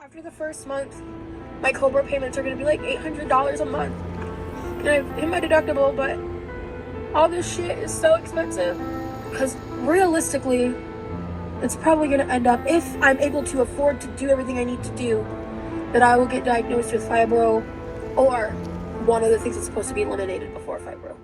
After the first month, my Cobra payments are going to be like $800 a month. And I've hit my deductible, but all this shit is so expensive. Because realistically, it's probably going to end up, if I'm able to afford to do everything I need to do, that I will get diagnosed with fibro or one of the things that's supposed to be eliminated before fibro.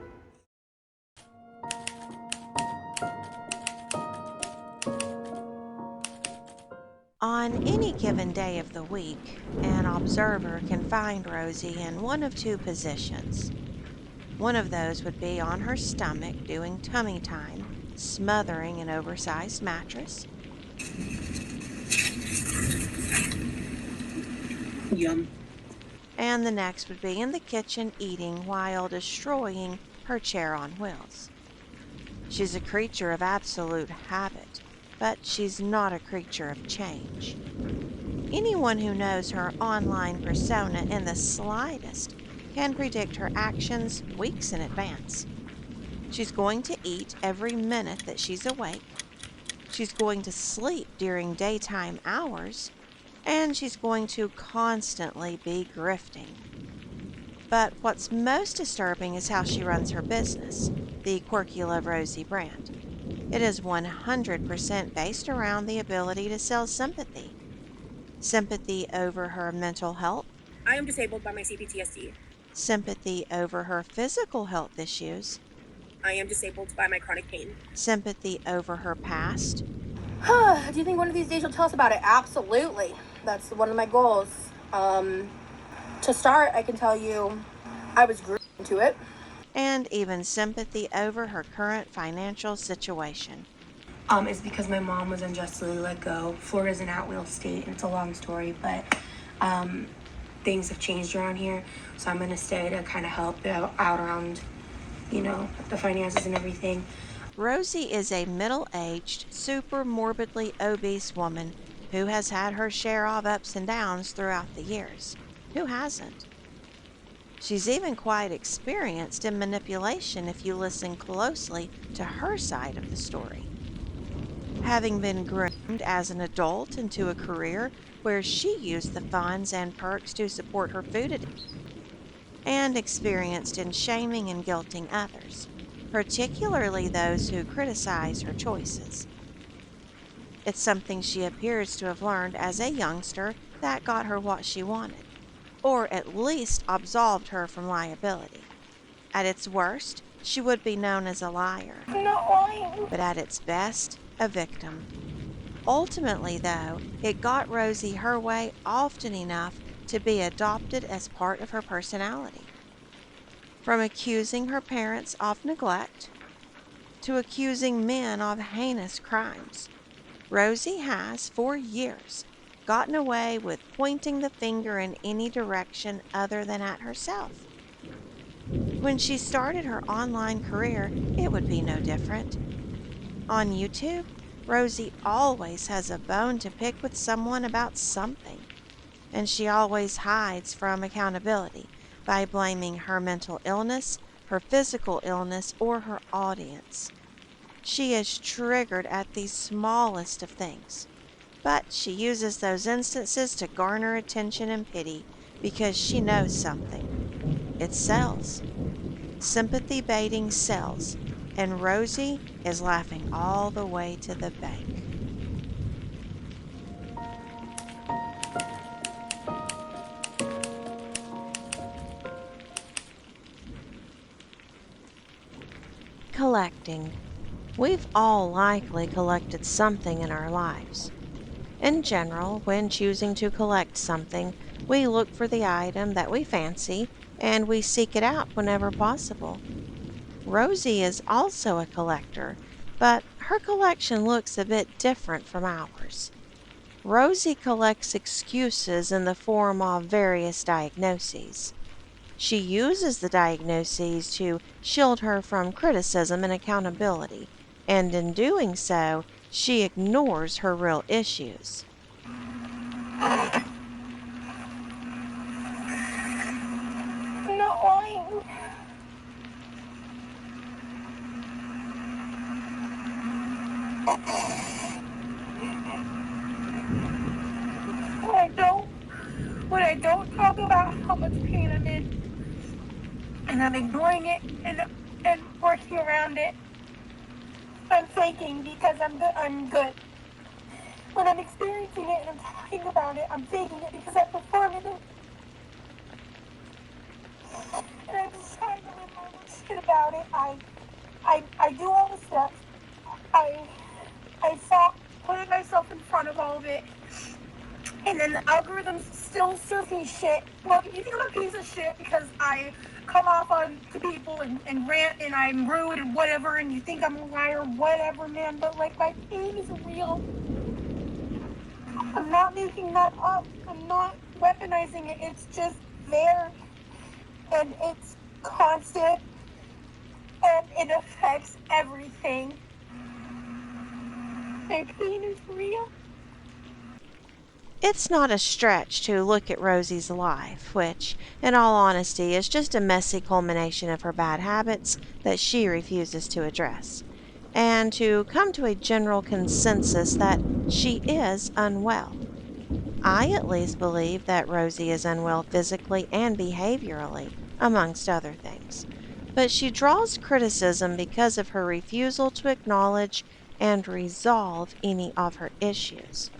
On any given day of the week, an observer can find Rosee in one of two positions. One of those would be on her stomach doing tummy time, smothering an oversized mattress. Yum. And the next would be in the kitchen eating while destroying her chair on wheels. She's a creature of absolute habit, but she's not a creature of change. Anyone who knows her online persona in the slightest can predict her actions weeks in advance. She's going to eat every minute that she's awake. She's going to sleep during daytime hours. And she's going to constantly be grifting. But what's most disturbing is how she runs her business, the Quirky Love Rosee brand. It is 100% based around the ability to sell sympathy. Sympathy over her mental health. I am disabled by my CPTSD. Sympathy over her physical health issues. I am disabled by my chronic pain. Sympathy over her past. Do you think one of these days you'll tell us about it? Absolutely. That's one of my goals. To start, I can tell you I was groomed into it. And even sympathy over her current financial situation. It's because my mom was unjustly let go. Florida's an at-will state, and it's a long story, but things have changed around here, so I'm gonna stay to kind of help out around, the finances and everything. Rosee is a middle-aged, super morbidly obese woman who has had her share of ups and downs throughout the years. Who hasn't? She's even quite experienced in manipulation if you listen closely to her side of the story. Having been groomed as an adult into a career where she used the funds and perks to support her food addiction, and experienced in shaming and guilting others, particularly those who criticize her choices. It's something she appears to have learned as a youngster that got her what she wanted, or at least absolved her from liability. At its worst, she would be known as a liar, but at its best, a victim. Ultimately, though, it got Rosee her way often enough to be adopted as part of her personality. From accusing her parents of neglect to accusing men of heinous crimes, Rosee has, for years, gotten away with pointing the finger in any direction other than at herself. When she started her online career, it would be no different. On YouTube, Rosee always has a bone to pick with someone about something, and she always hides from accountability by blaming her mental illness, her physical illness, or her audience. She is triggered at the smallest of things, but she uses those instances to garner attention and pity because she knows something. It sells. Sympathy baiting sells, and Rosee is laughing all the way to the bank. Collecting. We've all likely collected something in our lives. In general, when choosing to collect something, we look for the item that we fancy and we seek it out whenever possible. Rosee is also a collector, but her collection looks a bit different from ours. Rosee collects excuses in the form of various diagnoses. She uses the diagnoses to shield her from criticism and accountability, and in doing so, she ignores her real issues. I don't when I don't talk about how much pain I'm in, and I'm ignoring it and working around it, I'm faking because I'm good. When I'm experiencing it and I'm talking about it, I'm faking it because I'm performing it. And I'm just trying to live my own shit about it. I do all the steps. I fought putting myself in front of all of it. And then the algorithms still serve me shit. Well, you think I'm a piece of shit because I come off on to people and rant and I'm rude and whatever, and you think I'm a liar, whatever, man. But like, my pain is real. I'm not making that up. I'm not weaponizing it. It's just there, and it's constant, and it affects everything. My pain is real. It's not a stretch to look at Rosie's life, which, in all honesty, is just a messy culmination of her bad habits that she refuses to address, and to come to a general consensus that she is unwell. I at least believe that Rosie is unwell physically and behaviorally, amongst other things. But she draws criticism because of her refusal to acknowledge and resolve any of her issues.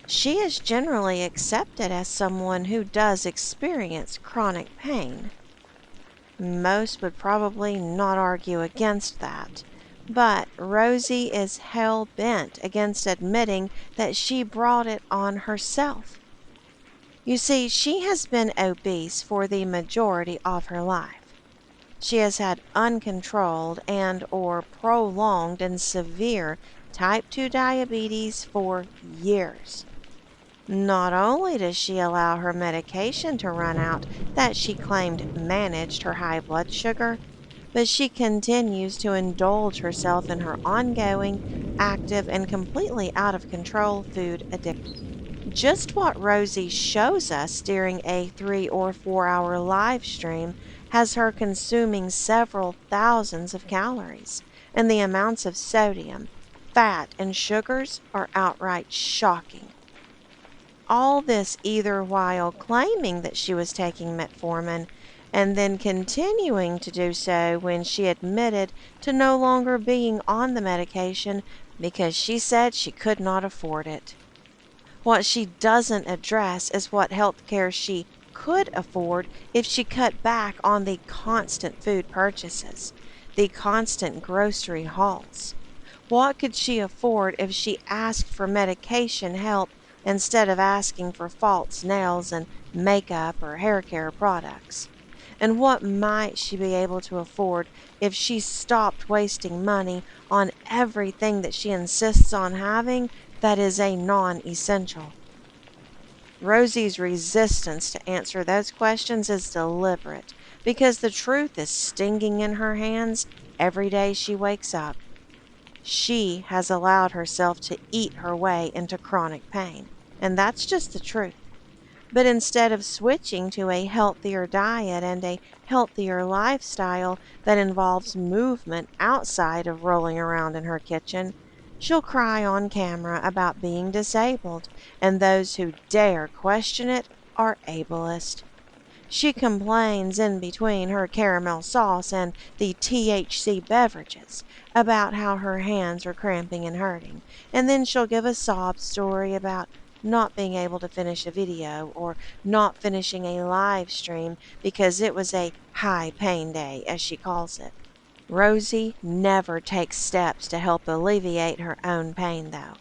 She is generally accepted as someone who does experience chronic pain. Most would probably not argue against that. But Rosie is hell bent against admitting that she brought it on herself. You see, she has been obese for the majority of her life. She has had uncontrolled and or prolonged and severe type 2 diabetes for years. Not only does she allow her medication to run out that she claimed managed her high blood sugar, but she continues to indulge herself in her ongoing, active, and completely out of control food addiction. Just what Rosie shows us during a 3 or 4 hour live stream has her consuming several thousands of calories, and the amounts of sodium, fat, and sugars are outright shocking. All this either while claiming that she was taking metformin and then continuing to do so when she admitted to no longer being on the medication because she said she could not afford it. What she doesn't address is what health care she could afford if she cut back on the constant food purchases, the constant grocery hauls. What could she afford if she asked for medication help instead of asking for false nails and makeup or hair care products? And what might she be able to afford if she stopped wasting money on everything that she insists on having that is a non essential? Rosie's resistance to answer those questions is deliberate because the truth is stinging in her hands every day she wakes up. She has allowed herself to eat her way into chronic pain, and that's just the truth. But instead of switching to a healthier diet and a healthier lifestyle that involves movement outside of rolling around in her kitchen, she'll cry on camera about being disabled, and those who dare question it are ableist. She complains in between her caramel sauce and the THC beverages about how her hands are cramping and hurting, and then she'll give a sob story about not being able to finish a video or not finishing a live stream because it was a high pain day, as she calls it. Rosie never takes steps to help alleviate her own pain, though.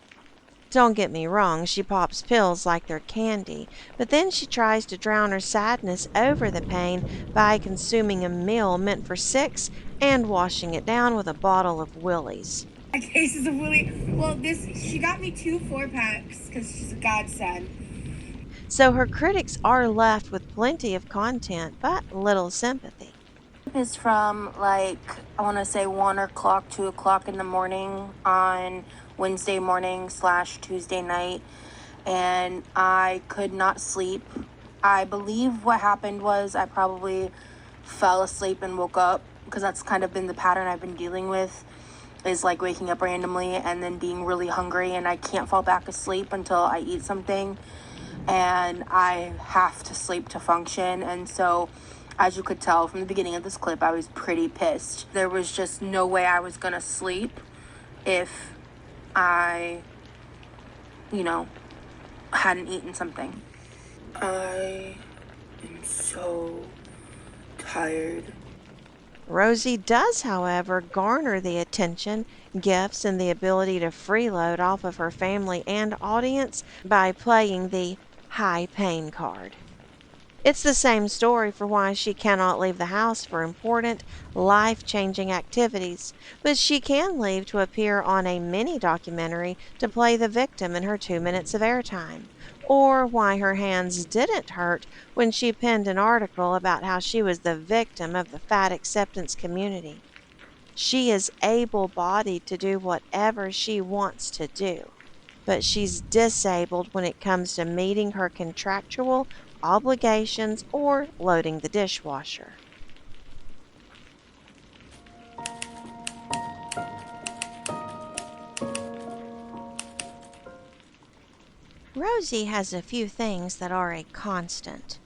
Don't get me wrong, she pops pills like they're candy, but then she tries to drown her sadness over the pain by consuming a meal meant for six and washing it down with a bottle of Willie's. Cases of Willie. Well, she got me 2 4-packs because she's a godsend. So her critics are left with plenty of content, but little sympathy. Is from like I want to say 1 o'clock, 2 o'clock in the morning on Wednesday morning / Tuesday night, and I could not sleep. I believe what happened was I probably fell asleep and woke up because that's kind of been the pattern I've been dealing with, is like waking up randomly and then being really hungry and I can't fall back asleep until I eat something. and I have to sleep to function. And so, as you could tell from the beginning of this clip, I was pretty pissed. There was just no way I was gonna sleep if I, you know, hadn't eaten something. I am so tired. Rosee does, however, garner the attention, gifts, and the ability to freeload off of her family and audience by playing the high pain card. It's the same story for why she cannot leave the house for important, life changing activities, but she can leave to appear on a mini documentary to play the victim in her 2 minutes of airtime, or why her hands didn't hurt when she penned an article about how she was the victim of the fat acceptance community. She is able bodied to do whatever she wants to do, but she's disabled when it comes to meeting her contractual obligations or loading the dishwasher. Rosee has a few things that are a constant.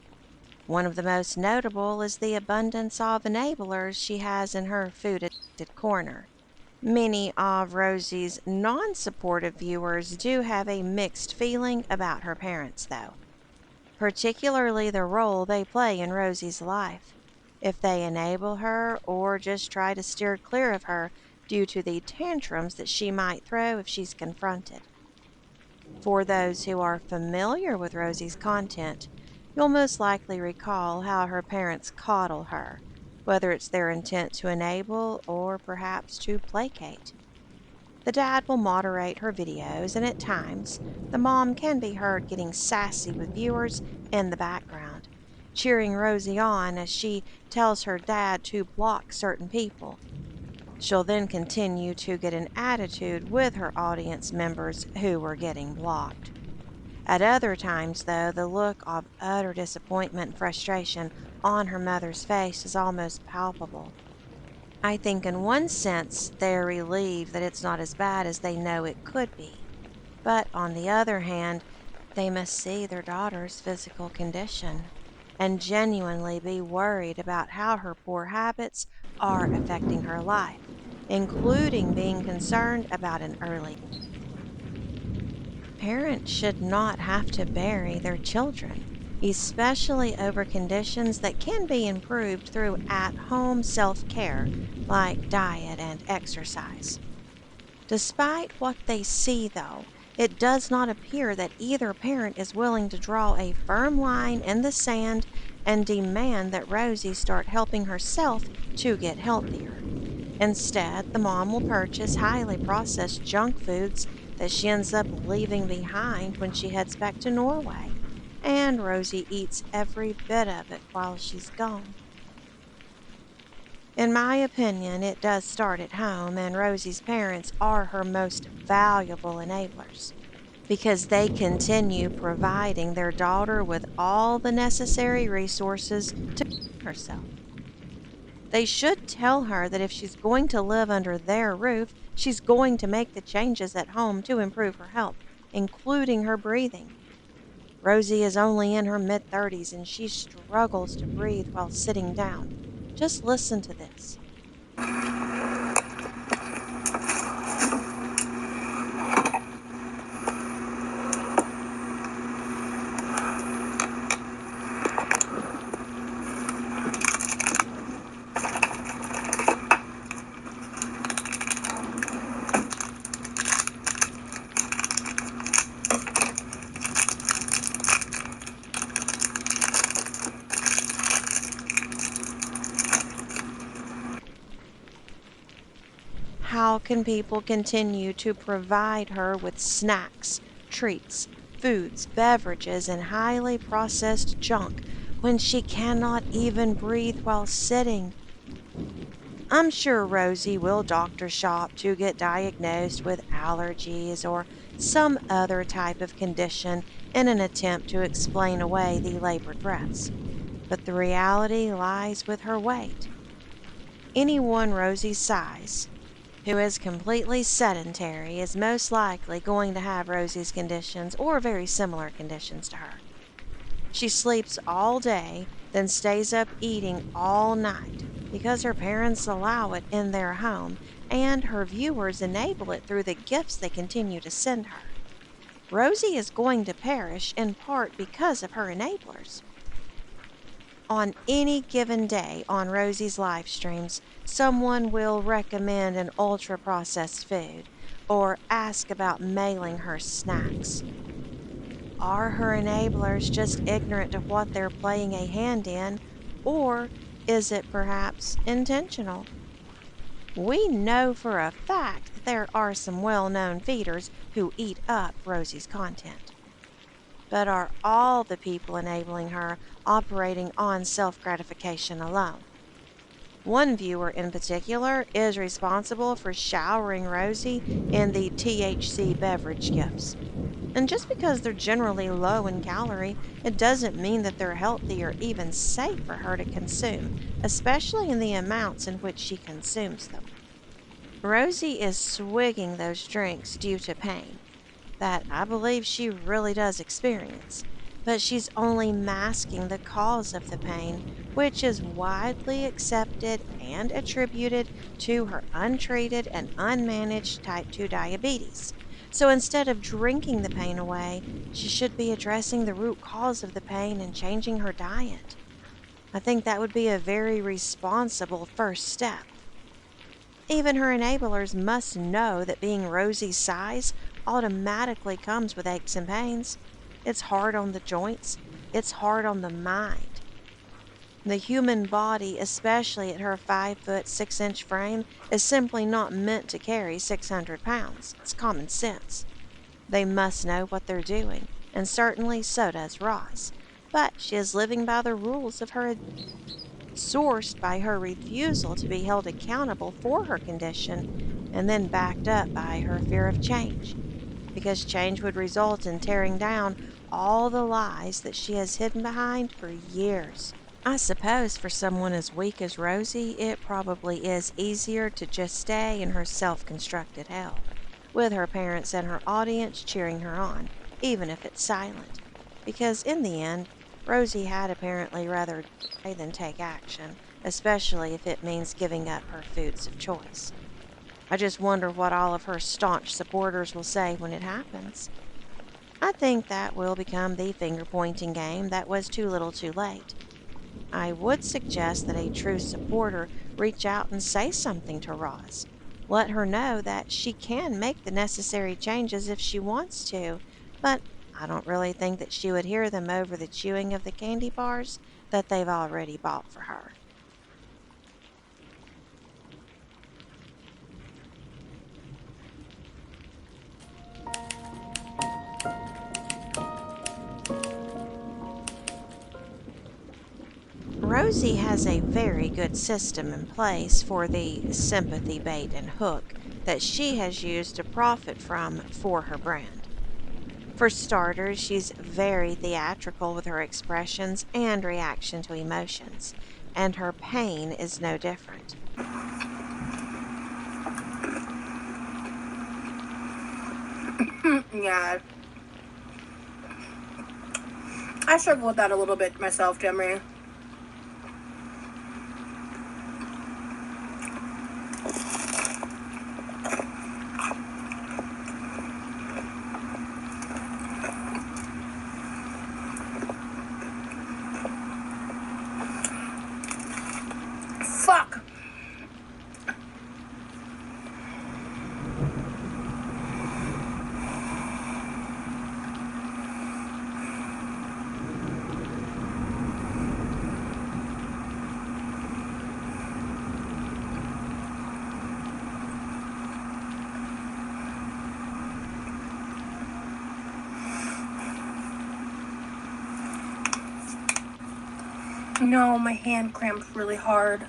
One of the most notable is the abundance of enablers she has in her food addicted corner. Many of Rosee's non supportive viewers do have a mixed feeling about her parents, though, particularly the role they play in Rosie's life. If they enable her or just try to steer clear of her due to the tantrums that she might throw if she's confronted. For those who are familiar with Rosie's content, you'll most likely recall how her parents coddle her, whether it's their intent to enable or perhaps to placate. The dad will moderate her videos, and at times, the mom can be heard getting sassy with viewers in the background, cheering Rosee on as she tells her dad to block certain people. She'll then continue to get an attitude with her audience members who were getting blocked. At other times, though, the look of utter disappointment and frustration on her mother's face is almost palpable. I think in one sense they're relieved that it's not as bad as they know it could be. But on the other hand, they must see their daughter's physical condition and genuinely be worried about how her poor habits are affecting her life, including being concerned about an early. Parents should not have to bury their children, especially over conditions that can be improved through at home self care like diet and exercise. Despite what they see, though, it does not appear that either parent is willing to draw a firm line in the sand and demand that Rosee start helping herself to get healthier. Instead, the mom will purchase highly processed junk foods that she ends up leaving behind when she heads back to Norway, and Rosee eats every bit of it while she's gone. In my opinion, it does start at home, and Rosie's parents are her most valuable enablers because they continue providing their daughter with all the necessary resources to herself. They should tell her that if she's going to live under their roof, she's going to make the changes at home to improve her health, including her breathing. Rosee is only in her mid-30s and she struggles to breathe while sitting down. Just listen to this. How can people continue to provide her with snacks, treats, foods, beverages, and highly processed junk when she cannot even breathe while sitting? I'm sure Rosee will doctor shop to get diagnosed with allergies or some other type of condition in an attempt to explain away the labored breaths. But the reality lies with her weight. Anyone Rosee's size who is completely sedentary, is most likely going to have Rosie's conditions or very similar conditions to her. She sleeps all day, then stays up eating all night because her parents allow it in their home and her viewers enable it through the gifts they continue to send her. Rosie is going to perish in part because of her enablers. On any given day on Rosie's live streams, someone will recommend an ultra processed food or ask about mailing her snacks. Are her enablers just ignorant of what they're playing a hand in, or is it perhaps intentional? We know for a fact that there are some well known feeders who eat up Rosie's content. But are all the people enabling her operating on self gratification alone? One viewer in particular is responsible for showering Rosie in the THC beverage gifts. And just because they're generally low in calorie, it doesn't mean that they're healthy or even safe for her to consume, especially in the amounts in which she consumes them. Rosie is swigging those drinks due to pain that I believe she really does experience, but she's only masking the cause of the pain, which is widely accepted and attributed to her untreated and unmanaged type 2 diabetes. So instead of drinking the pain away, she should be addressing the root cause of the pain and changing her diet. I think that would be a very responsible first step. Even her enablers must know that being Rosie's size automatically comes with aches and pains. It's hard on the joints, it's hard on the mind. The human body, especially at her 5 foot 6 inch frame, is simply not meant to carry 600 pounds. It's common sense. They must know what they're doing, and certainly so does Roz. But she is living by the rules of her sourced by her refusal to be held accountable for her condition, and then backed up by her fear of change, because change would result in tearing down all the lies that she has hidden behind for years. I suppose for someone as weak as Rosie, it probably is easier to just stay in her self constructed hell, with her parents and her audience cheering her on, even if it's silent. Because in the end, Rosie had apparently rather die than take action, especially if it means giving up her foods of choice. I just wonder what all of her staunch supporters will say when it happens. I think that will become the finger pointing game that was too little too late. I would suggest that a true supporter reach out and say something to Roz. Let her know that she can make the necessary changes if she wants to, but I don't really think that she would hear them over the chewing of the candy bars that they've already bought for her. Rosie has a very good system in place for the sympathy bait and hook that she has used to profit from for her brand. For starters, she's very theatrical with her expressions and reaction to emotions, and her pain is no different. Yeah, I struggle with that a little bit myself, Jimmy. Fuck. No, my hand cramps really hard.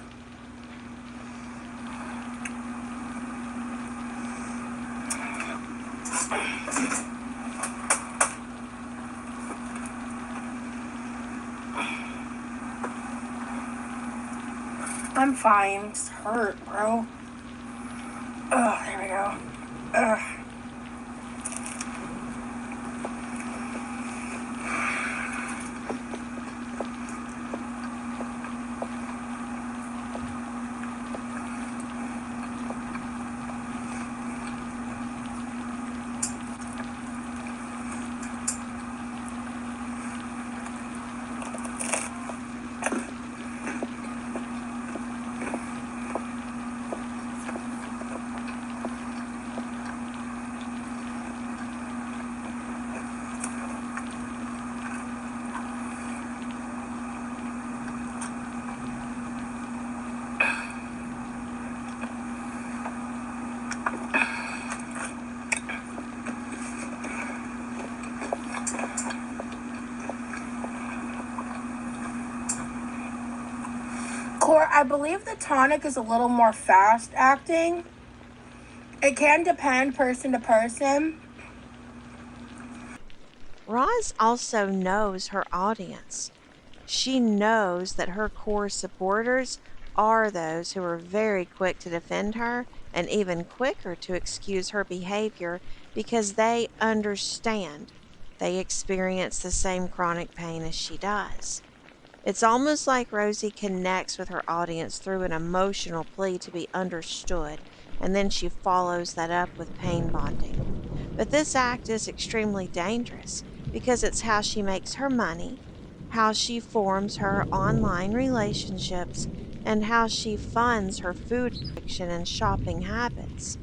I'm fine. It's hurt, bro. Ugh. now. Ugh. I believe the tonic is a little more fast acting. It can depend person to person. Roz also knows her audience. She knows that her core supporters are those who are very quick to defend her and even quicker to excuse her behavior because they understand they experience the same chronic pain as she does. It's almost like Rosee connects with her audience through an emotional plea to be understood, and then she follows that up with pain bonding. But this act is extremely dangerous because it's how she makes her money, how she forms her online relationships, and how she funds her food addiction and shopping habits.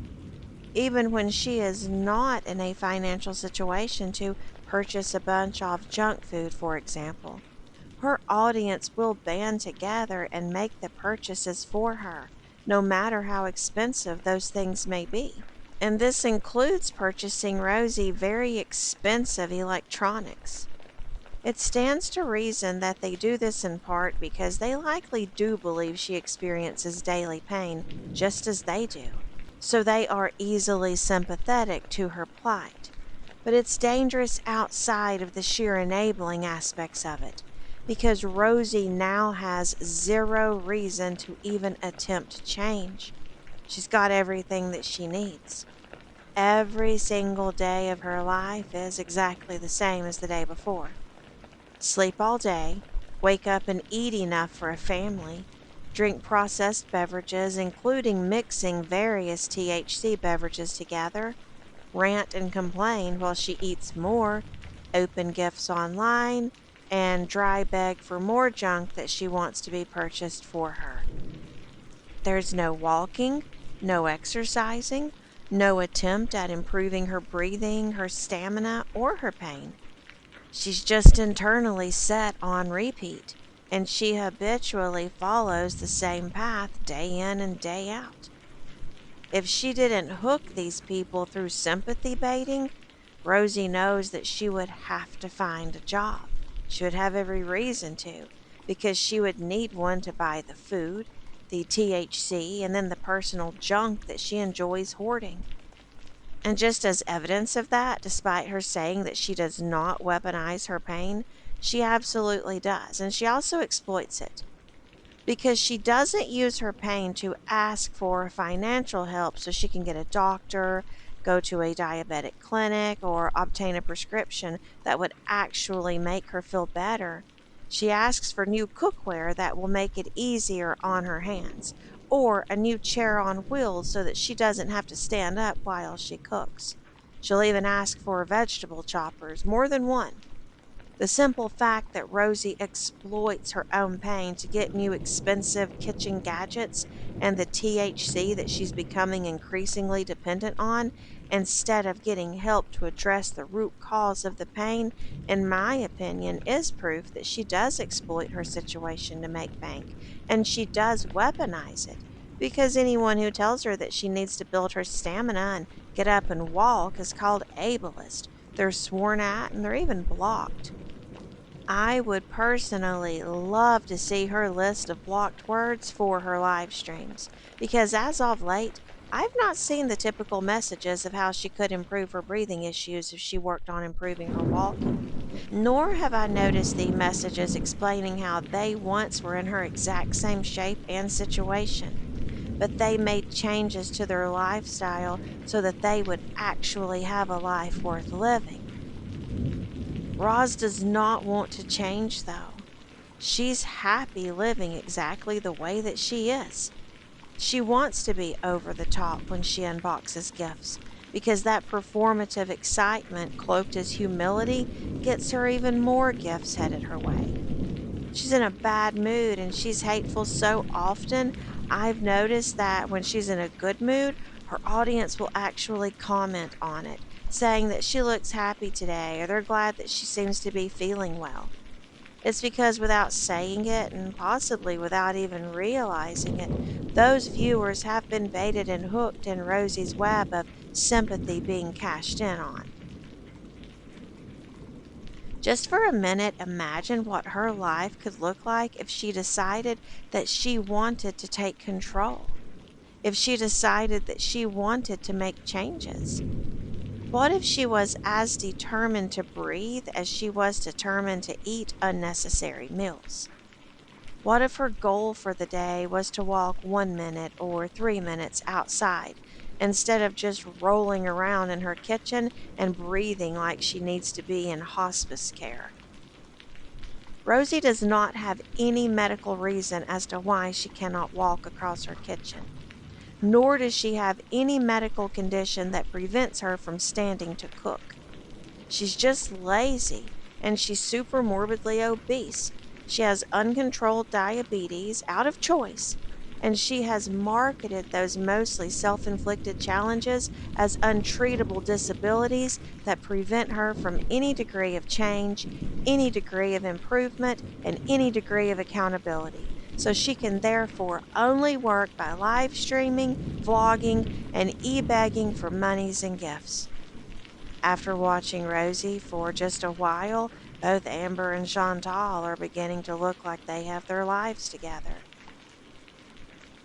Even when she is not in a financial situation to purchase a bunch of junk food, for example, her audience will band together and make the purchases for her, no matter how expensive those things may be. And this includes purchasing Rosee very expensive electronics. It stands to reason that they do this in part because they likely do believe she experiences daily pain just as they do, so they are easily sympathetic to her plight. But it's dangerous outside of the sheer enabling aspects of it, because Rosee now has zero reason to even attempt to change. She's got everything that she needs. Every single day of her life is exactly the same as the day before. Sleep all day, wake up and eat enough for a family, drink processed beverages, including mixing various THC beverages together, rant and complain while she eats more, open gifts online, and dry beg for more junk that she wants to be purchased for her. There's no walking, no exercising, no attempt at improving her breathing, her stamina, or her pain. She's just internally set on repeat, and she habitually follows the same path day in and day out. If she didn't hook these people through sympathy baiting, Rosee knows that she would have to find a job. She would have every reason to, because she would need one to buy the food, the THC, and then the personal junk that she enjoys hoarding. And just as evidence of that, despite her saying that she does not weaponize her pain, she absolutely does. And she also exploits it because she doesn't use her pain to ask for financial help so she can get a doctor, go to a diabetic clinic, or obtain a prescription that would actually make her feel better. She asks for new cookware that will make it easier on her hands, or a new chair on wheels so that she doesn't have to stand up while she cooks. She'll even ask for vegetable choppers, more than one. The simple fact that Rosee exploits her own pain to get new expensive kitchen gadgets and the THC that she's becoming increasingly dependent on, instead of getting help to address the root cause of the pain, in my opinion, is proof that she does exploit her situation to make bank, and she does weaponize it. Because anyone who tells her that she needs to build her stamina and get up and walk is called ableist. They're sworn at and they're even blocked. I would personally love to see her list of blocked words for her live streams because as of late, I've not seen the typical messages of how she could improve her breathing issues if she worked on improving her walking. Nor have I noticed the messages explaining how they once were in her exact same shape and situation, but they made changes to their lifestyle so that they would actually have a life worth living. Roz does not want to change, though. She's happy living exactly the way that she is. She wants to be over the top when she unboxes gifts because that performative excitement cloaked as humility gets her even more gifts headed her way. She's in a bad mood and she's hateful so often. I've noticed that when she's in a good mood, her audience will actually comment on it, saying that she looks happy today or they're glad that she seems to be feeling well. It's because without saying it and possibly without even realizing it, those viewers have been baited and hooked in Rosie's web of sympathy being cashed in on. Just for a minute, imagine what her life could look like if she decided that she wanted to take control, if she decided that she wanted to make changes. What if she was as determined to breathe as she was determined to eat unnecessary meals? What if her goal for the day was to walk 1 minute or 3 minutes outside instead of just rolling around in her kitchen and breathing like she needs to be in hospice care? Rosie does not have any medical reason as to why she cannot walk across her kitchen, nor does she have any medical condition that prevents her from standing to cook. She's just lazy and she's super morbidly obese. She has uncontrolled diabetes out of choice, and she has marketed those mostly self inflicted challenges as untreatable disabilities that prevent her from any degree of change, any degree of improvement, and any degree of accountability. So she can therefore only work by live streaming, vlogging, and e begging for monies and gifts. After watching Rosie for just a while, both Amber and Chantal are beginning to look like they have their lives together.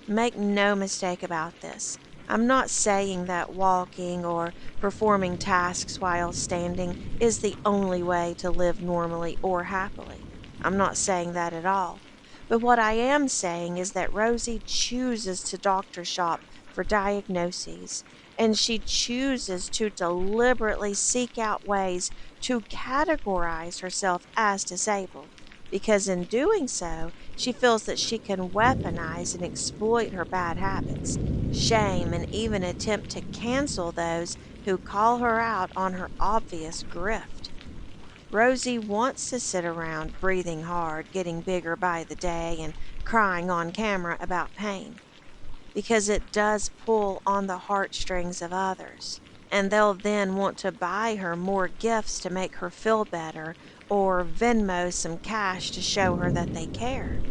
Make no mistake about this. I'm not saying that walking or performing tasks while standing is the only way to live normally or happily. I'm not saying that at all. But what I am saying is that Rosie chooses to doctor shop for diagnoses, and she chooses to deliberately seek out ways to categorize herself as disabled, because in doing so, she feels that she can weaponize and exploit her bad habits, shame, and even attempt to cancel those who call her out on her obvious grift. Rosie wants to sit around breathing hard, getting bigger by the day, and crying on camera about pain, because it does pull on the heartstrings of others. And they'll then want to buy her more gifts to make her feel better, or Venmo some cash to show her that they care.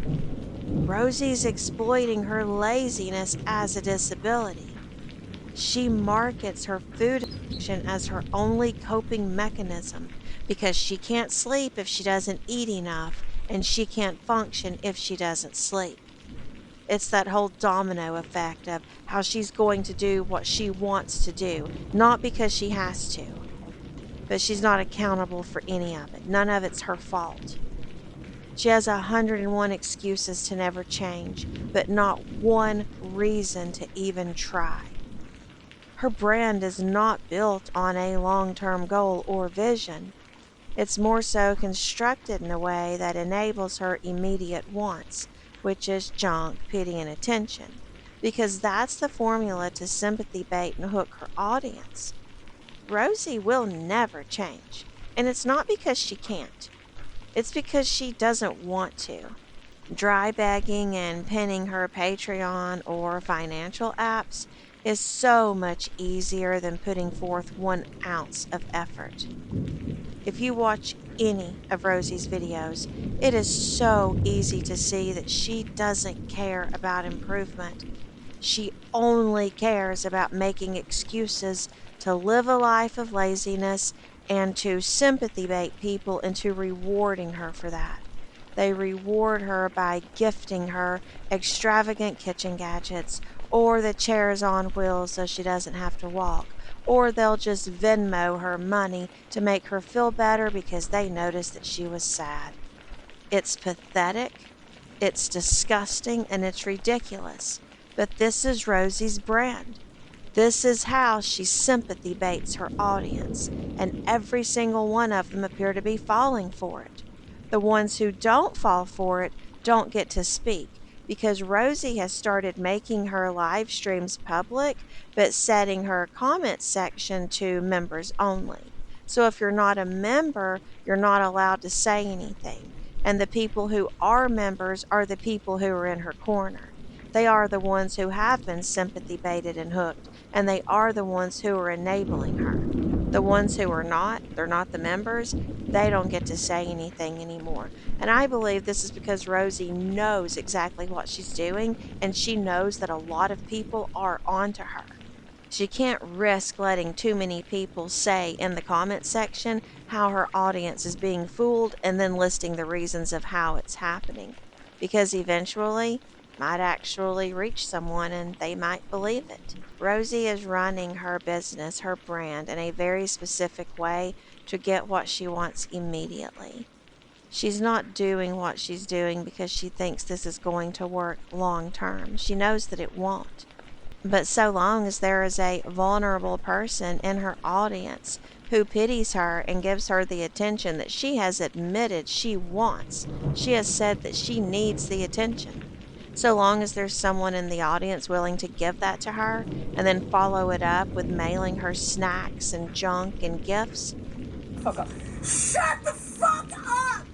Rosie's exploiting her laziness as a disability. She markets her food addiction as her only coping mechanism because she can't sleep if she doesn't eat enough, and she can't function if she doesn't sleep. It's that whole domino effect of how she's going to do what she wants to do, not because she has to, but she's not accountable for any of it. None of it's her fault. She has 101 excuses to never change, but not one reason to even try. Her brand is not built on a long term goal or vision. It's more so constructed in a way that enables her immediate wants, which is junk, pity, and attention, because that's the formula to sympathy bait and hook her audience. Rosie will never change, and it's not because she can't. It's because she doesn't want to. Dry bagging and pinning her Patreon or financial apps is so much easier than putting forth 1 ounce of effort. If you watch any of Rosie's videos, it is so easy to see that she doesn't care about improvement. She only cares about making excuses to live a life of laziness and to sympathy bait people into rewarding her for that. They reward her by gifting her extravagant kitchen gadgets or the chairs on wheels so she doesn't have to walk, or they'll just Venmo her money to make her feel better because they noticed that she was sad. It's pathetic, it's disgusting, and it's ridiculous. But this is Rosie's brand. This is how she sympathy baits her audience, and every single one of them appear to be falling for it. The ones who don't fall for it don't get to speak because Rosee has started making her live streams public but setting her comment section to members only. So if you're not a member, you're not allowed to say anything. And the people who are members are the people who are in her corner. They are the ones who have been sympathy baited and hooked, and they are the ones who are enabling her. The ones who are not, they're not the members, they don't get to say anything anymore. And I believe this is because Rosee knows exactly what she's doing, and she knows that a lot of people are onto her. She can't risk letting too many people say in the comment section how her audience is being fooled and then listing the reasons of how it's happening. Because eventually, might actually reach someone and they might believe it. Rosee is running her business, her brand, in a very specific way to get what she wants immediately. She's not doing what she's doing because she thinks this is going to work long term. She knows that it won't. But so long as there is a vulnerable person in her audience who pities her and gives her the attention that she has admitted she wants, she has said that she needs the attention. So long as there's someone in the audience willing to give that to her and then follow it up with mailing her snacks and junk and gifts. Fuck up. Shut the fuck up!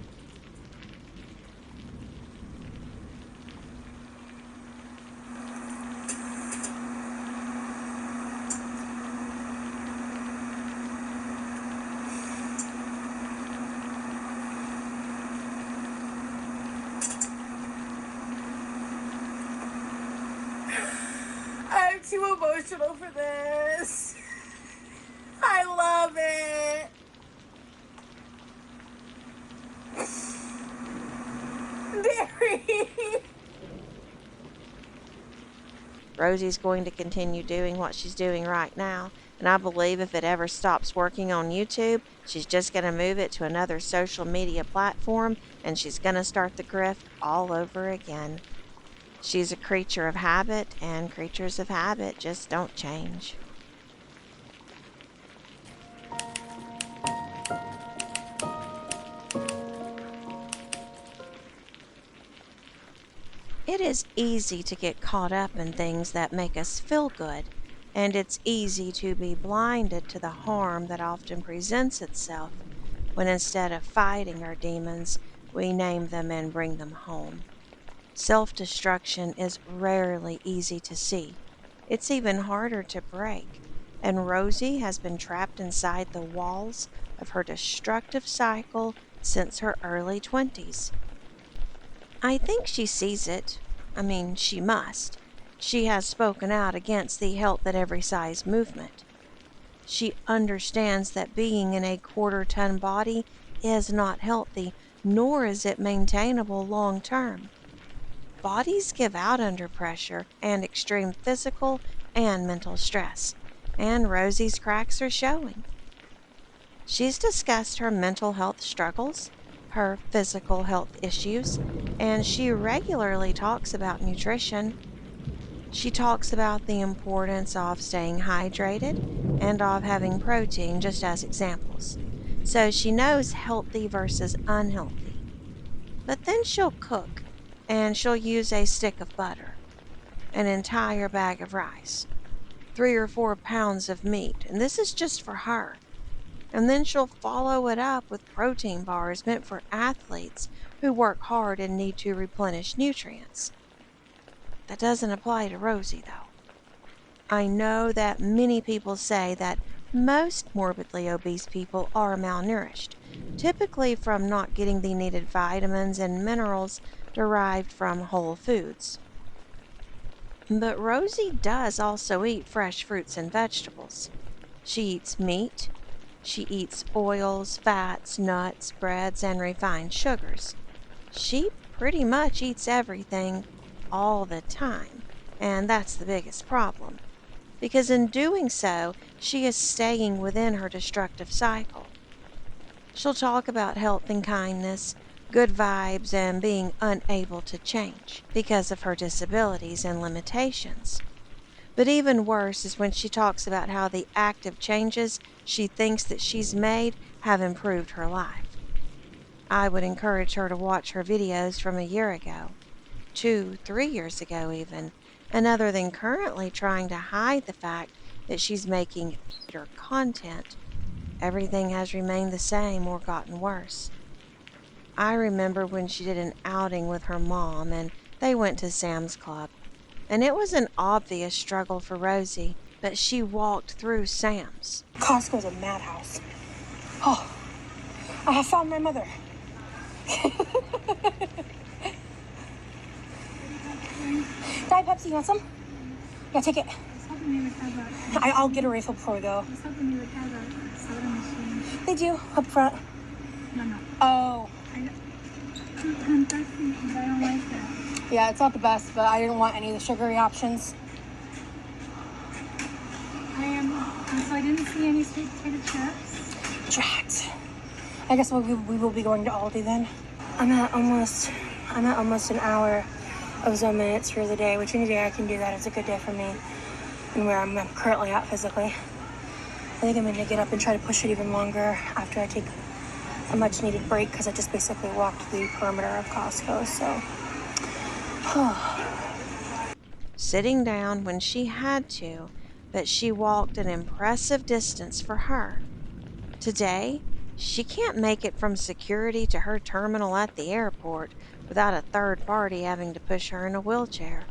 I'm too emotional for this. I love it. Barry. Rosie's going to continue doing what she's doing right now, and I believe if it ever stops working on YouTube, she's just going to move it to another social media platform and she's going to start the grift all over again. She's a creature of habit, and creatures of habit just don't change. It is easy to get caught up in things that make us feel good, and it's easy to be blinded to the harm that often presents itself when instead of fighting our demons, we name them and bring them home. Self-destruction is rarely easy to see. It's even harder to break, and Rosee has been trapped inside the walls of her destructive cycle since her early 20s. I think she sees it. I mean, she must. She has spoken out against the health at every size movement. She understands that being in a quarter-ton body is not healthy, nor is it maintainable long term. Bodies give out under pressure and extreme physical and mental stress, and Rosie's cracks are showing. She's discussed her mental health struggles, her physical health issues, and she regularly talks about nutrition. She talks about the importance of staying hydrated and of having protein, just as examples. So she knows healthy versus unhealthy. But then she'll cook, and she'll use a stick of butter, an entire bag of rice, 3 or 4 pounds of meat, and this is just for her. And then she'll follow it up with protein bars meant for athletes who work hard and need to replenish nutrients. That doesn't apply to Rosee, though. I know that many people say that most morbidly obese people are malnourished, typically from not getting the needed vitamins and minerals derived from whole foods. But Rosee does also eat fresh fruits and vegetables. She eats meat. She eats oils, fats, nuts, breads, and refined sugars. She pretty much eats everything all the time, and that's the biggest problem. Because in doing so, she is staying within her destructive cycle. She'll talk about health and kindness, good vibes and being unable to change because of her disabilities and limitations. But even worse is when she talks about how the active changes she thinks that she's made have improved her life. I would encourage her to watch her videos from a year ago, 2, 3 years ago even, and other than currently trying to hide the fact that she's making better content, everything has remained the same or gotten worse. I remember when she did an outing with her mom and they went to Sam's Club. And it was an obvious struggle for Rosee, but she walked through Sam's. Costco's a madhouse. Oh, I have found my mother. Diet Pepsi, you want some? Yeah, take it. I'll get a refill before we go. They do, up front. No. Oh. I'm thirsty because I don't like that. Yeah, it's not the best, but I didn't want any of the sugary options. So I didn't see any sweet potato chips. Drat. I guess we will be going to Aldi then. I'm at almost an hour of zone minutes for the day, which any day I can do that. It's a good day for me and where I'm currently at physically. I think I'm going to get up and try to push it even longer after I take a much needed break because I just basically walked the perimeter of Costco, so. Sitting down when she had to, but she walked an impressive distance for her. Today, she can't make it from security to her terminal at the airport without a third party having to push her in a wheelchair.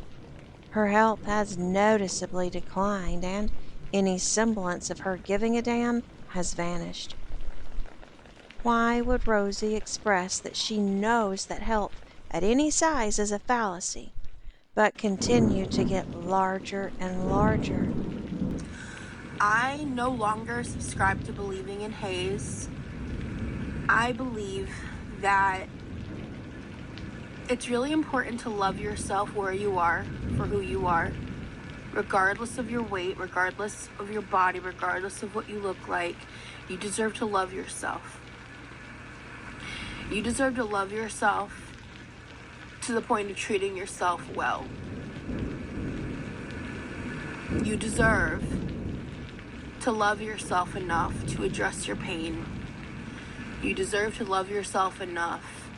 Her health has noticeably declined, and any semblance of her giving a damn has vanished. Why would Rosee express that she knows that health at any size is a fallacy, but continue to get larger and larger? I no longer subscribe to believing in haze. I believe that it's really important to love yourself where you are, for who you are, regardless of your weight, regardless of your body, regardless of what you look like. You deserve to love yourself. You deserve to love yourself to the point of treating yourself well. You deserve to love yourself enough to address your pain. You deserve to love yourself enough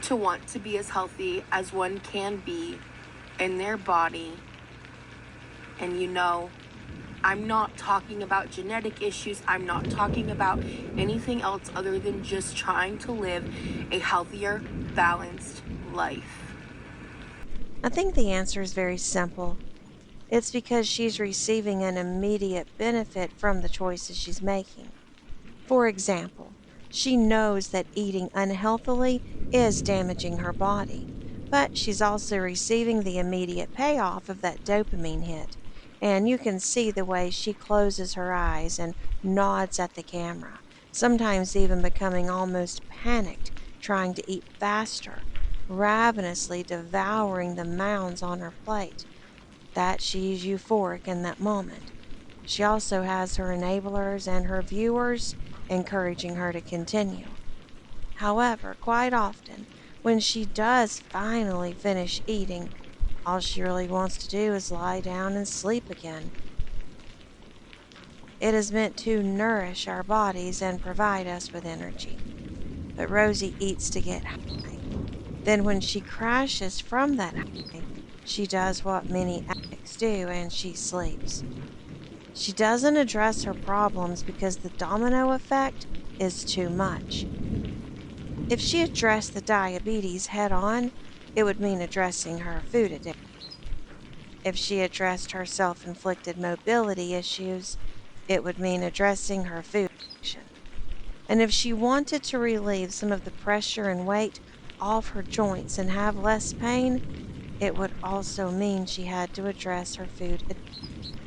to want to be as healthy as one can be in their body. And you know, I'm not talking about genetic issues. I'm not talking about anything else other than just trying to live a healthier, balanced life. I think the answer is very simple. It's because she's receiving an immediate benefit from the choices she's making. For example, she knows that eating unhealthily is damaging her body, but she's also receiving the immediate payoff of that dopamine hit, and you can see the way she closes her eyes and nods at the camera, sometimes even becoming almost panicked, trying to eat faster, ravenously devouring the mounds on her plate. That she's euphoric in that moment. She also has her enablers and her viewers encouraging her to continue. However, quite often, when she does finally finish eating, all she really wants to do is lie down and sleep again. It is meant to nourish our bodies and provide us with energy. But Rosee eats to get high. Then when she crashes from that high, she does what many addicts do and she sleeps. She doesn't address her problems because the domino effect is too much. If she addressed the diabetes head on, it would mean addressing her food addiction. If she addressed her self-inflicted mobility issues, it would mean addressing her food addiction. And if she wanted to relieve some of the pressure and weight off her joints and have less pain, it would also mean she had to address her food addiction.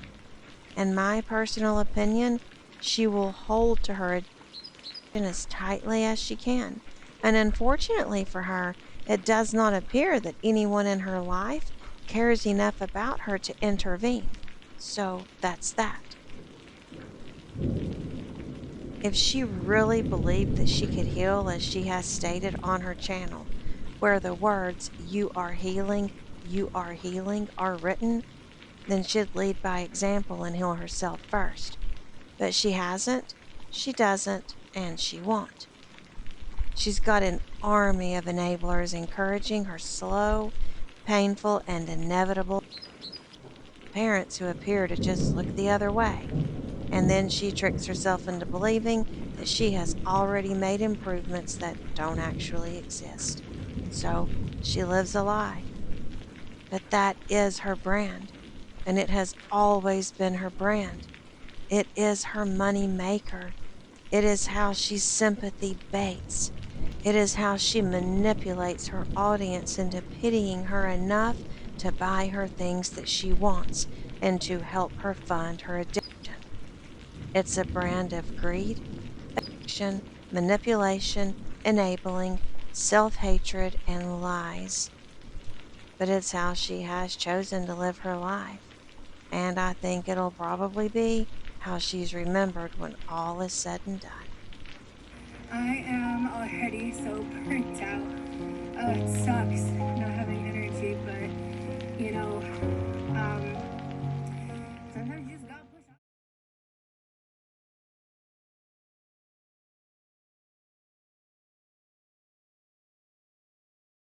In my personal opinion, she will hold to her addiction as tightly as she can. And unfortunately for her, it does not appear that anyone in her life cares enough about her to intervene. So that's that. If she really believed that she could heal as she has stated on her channel, where the words you are healing are written, then she'd lead by example and heal herself first. But she hasn't, she doesn't, and she won't. She's got an army of enablers encouraging her slow, painful, and inevitable parents who appear to just look the other way. And then she tricks herself into believing that she has already made improvements that don't actually exist. So she lives a lie. But that is her brand, and it has always been her brand. It is her money maker. It is how she sympathy baits. It is how she manipulates her audience into pitying her enough to buy her things that she wants and to help her fund her addiction. It's a brand of greed, addiction, manipulation, enabling, self hatred, and lies. But it's how she has chosen to live her life. And I think it'll probably be how she's remembered when all is said and done. I am already so burnt out. Oh, it sucks.